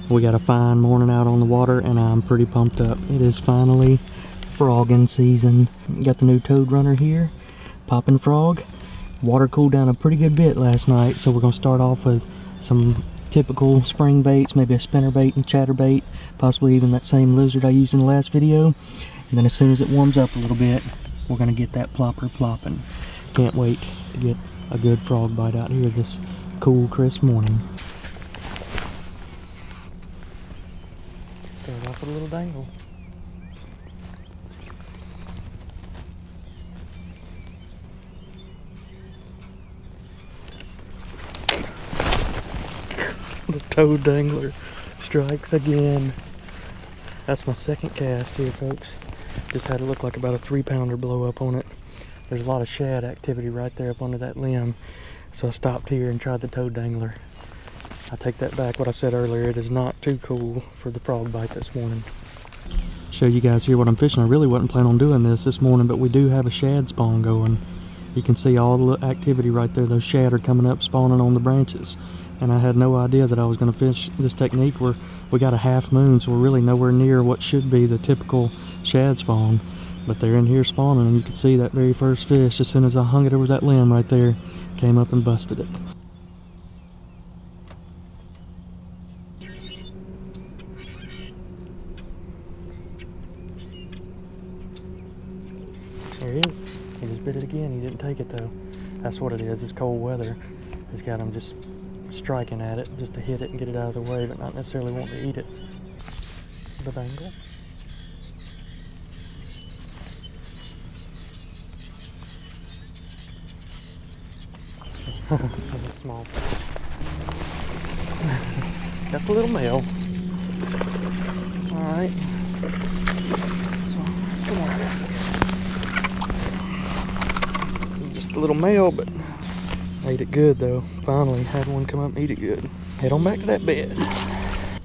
We got a fine morning out on the water and I'm pretty pumped up. It is finally frogging season. Got the new toad runner here, popping frog. Water cooled down a pretty good bit last night, so we're gonna start off with some typical spring baits, maybe a spinner bait and chatterbait, possibly even that same lizard I used in the last video. And then as soon as it warms up a little bit, we're gonna get that plopper plopping. Can't wait to get a good frog bite out here this cool, crisp morning. Start off with a little dangle. The toad dangler strikes again. That's my second cast here, folks. Just had it look like about a 3-pounder blow up on it. There's a lot of shad activity right there up under that limb. So I stopped here and tried the toad dangler. I take that back, what I said earlier. It is not too cool for the frog bite this morning. Show you guys here what I'm fishing. I really wasn't planning on doing this morning, but we do have a shad spawn going. You can see all the activity right there. Those shad are coming up, spawning on the branches. And I had no idea that I was going to fish this technique where we got a half moon, so we're really nowhere near what should be the typical shad spawn. But they're in here spawning, and you can see that very first fish, as soon as I hung it over that limb right there, came up and busted it. There he is. He just bit it again. He didn't take it though. That's what it is. It's cold weather. It's got him just striking at it just to hit it and get it out of the way, but not necessarily wanting to eat it. The dangle. A small. Got the little male. It's alright. Come on. Just a little male, but ate it good though. Finally had one come up and eat it good. Head on back to that bed.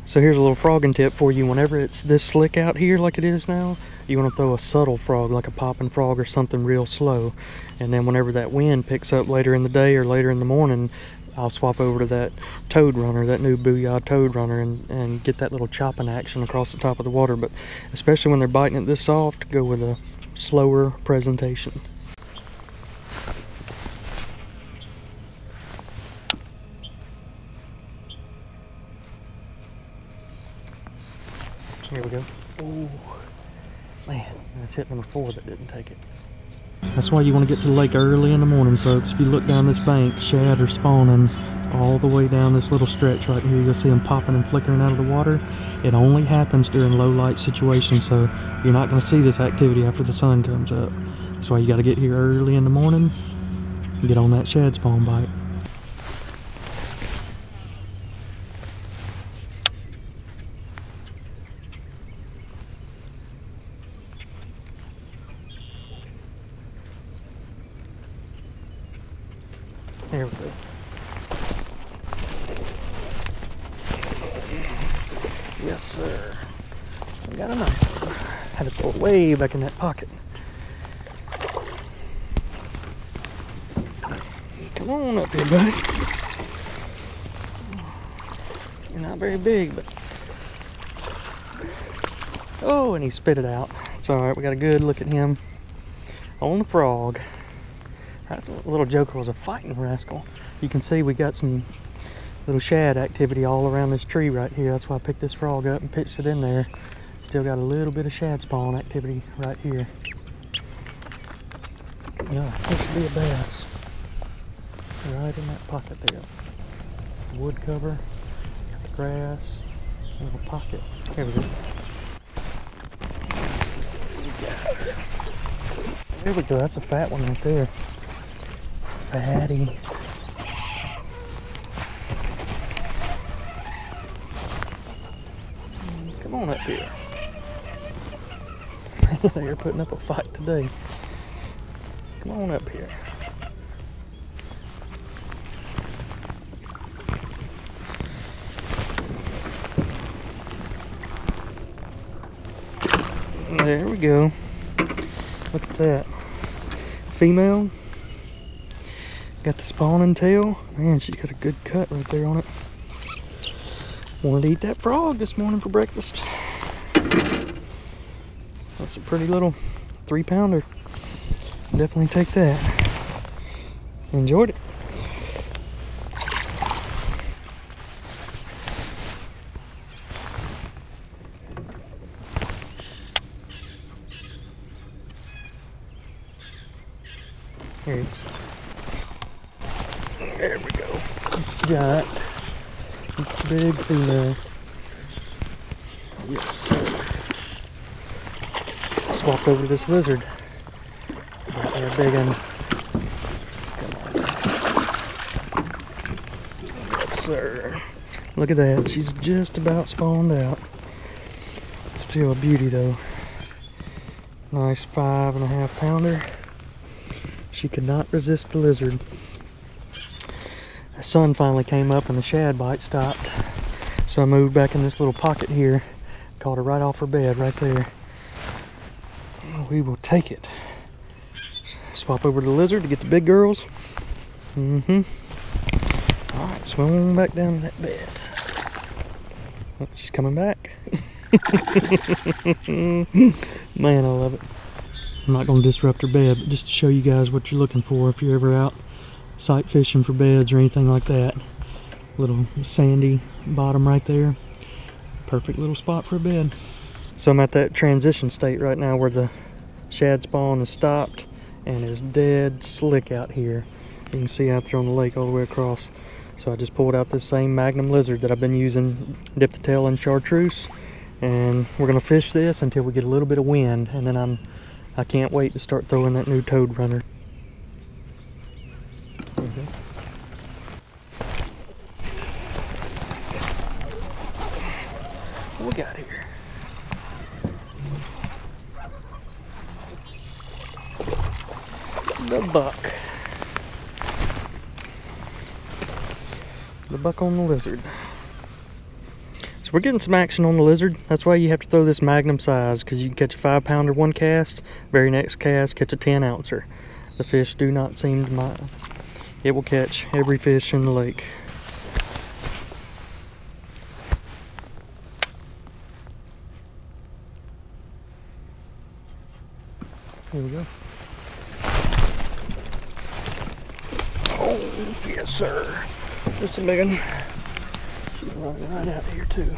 So here's a little frogging tip for you. Whenever it's this slick out here like it is now, you want to throw a subtle frog, like a popping frog or something real slow. And then whenever that wind picks up later in the day or later in the morning, I'll swap over to that toad runner, that new Booyah toad runner, and get that little chopping action across the top of the water. But especially when they're biting it this soft, go with a slower presentation. Here we go. Oh, man, that's hit number 4 that didn't take it. That's why you want to get to the lake early in the morning, folks. If you look down this bank, shad are spawning all the way down this little stretch right here. You'll see them popping and flickering out of the water. It only happens during low light situations, so you're not going to see this activity after the sun comes up. That's why you got to get here early in the morning and get on that shad spawn bite. There we go. Yes, sir. We got a nice one. Had to throw it way back in that pocket. Come on up here, buddy. You're not very big, but... Oh, and he spit it out. It's alright, we got a good look at him on the frog. That little joker was a fighting rascal. You can see we got some little shad activity all around this tree right here. That's why I picked this frog up and pitched it in there. Still got a little bit of shad spawn activity right here. Yeah, this should be a bass. Right in that pocket there. Wood cover, got the grass, little pocket. Here we go. There we go, that's a fat one right there. Fatty. Come on up here. You're putting up a fight today. Come on up here. There we go. Look at that. Female. Got the spawning tail. Man, she's got a good cut right there on it. Wanted to eat that frog this morning for breakfast. That's a pretty little 3-pounder. Definitely take that. Enjoyed it. Here he is. There we go. Giant. Big female. Yes, sir. Swap over to this lizard. Got there, big one. Yes, sir. Look at that. She's just about spawned out. Still a beauty, though. Nice 5.5-pounder. She could not resist the lizard. The sun finally came up and the shad bite stopped. So I moved back in this little pocket here. Caught her right off her bed right there. We will take it. Swap over to the lizard to get the big girls. Alright, swim back down to that bed. Oh, she's coming back. Man, I love it. I'm not going to disrupt her bed, but just to show you guys what you're looking for if you're ever out sight fishing for beds or anything like that. Little sandy bottom right there. Perfect little spot for a bed. So I'm at that transition state right now where the shad spawn is stopped and is dead slick out here. You can see I've thrown the lake all the way across. So I just pulled out this same Magnum lizard that I've been using, dipped the tail in chartreuse, and we're going to fish this until we get a little bit of wind, and then I can't wait to start throwing that new toad runner. What we got here? The buck. The buck on the lizard. So we're getting some action on the lizard. That's why you have to throw this Magnum size, because you can catch a 5-pounder one cast, very next cast catch a 10-ouncer. The fish do not seem to mind. It will catch every fish in the lake. Here we go. Oh, yes, sir. Just a big one. She's running right out here, too.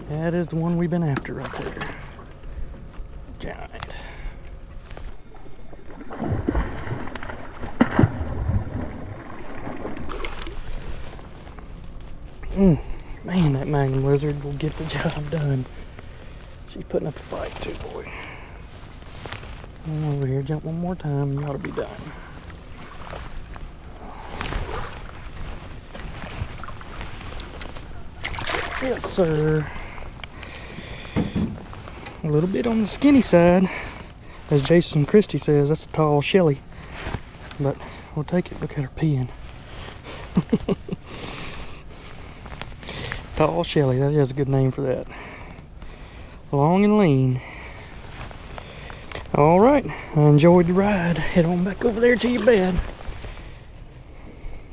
That is the one we've been after right there. Giant. Man, that Magnum lizard will get the job done. She's putting up a fight too, boy. Come over here, jump one more time, and you ought to be done. Yes, sir. A little bit on the skinny side. As Jason Christie says, that's a tall Shelly. But we'll take it. Look at her peeing. Tall Shelly, that is a good name for that. Long and lean. Alright, I enjoyed the ride. Head on back over there to your bed.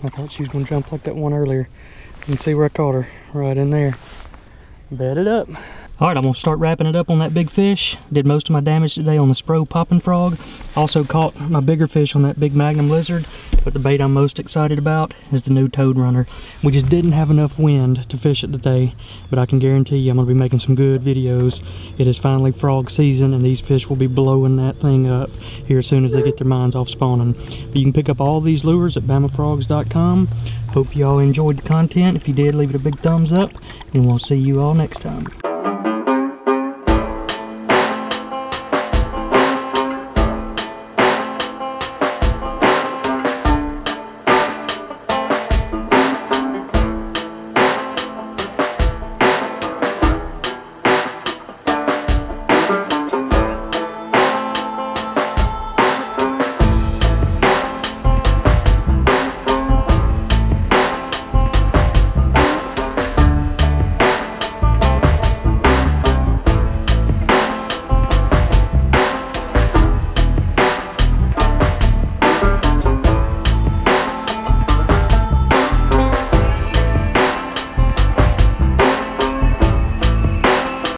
I thought she was going to jump like that one earlier. You can see where I caught her, right in there. Bed it up. Alright, I'm going to start wrapping it up on that big fish. Did most of my damage today on the Spro popping frog. Also caught my bigger fish on that big Magnum lizard. But the bait I'm most excited about is the new toad runner. We just didn't have enough wind to fish it today, but I can guarantee you I'm going to be making some good videos. It is finally frog season, and these fish will be blowing that thing up here as soon as they get their minds off spawning. But you can pick up all these lures at BamaFrogs.com. Hope you all enjoyed the content. If you did, leave it a big thumbs up, and we'll see you all next time.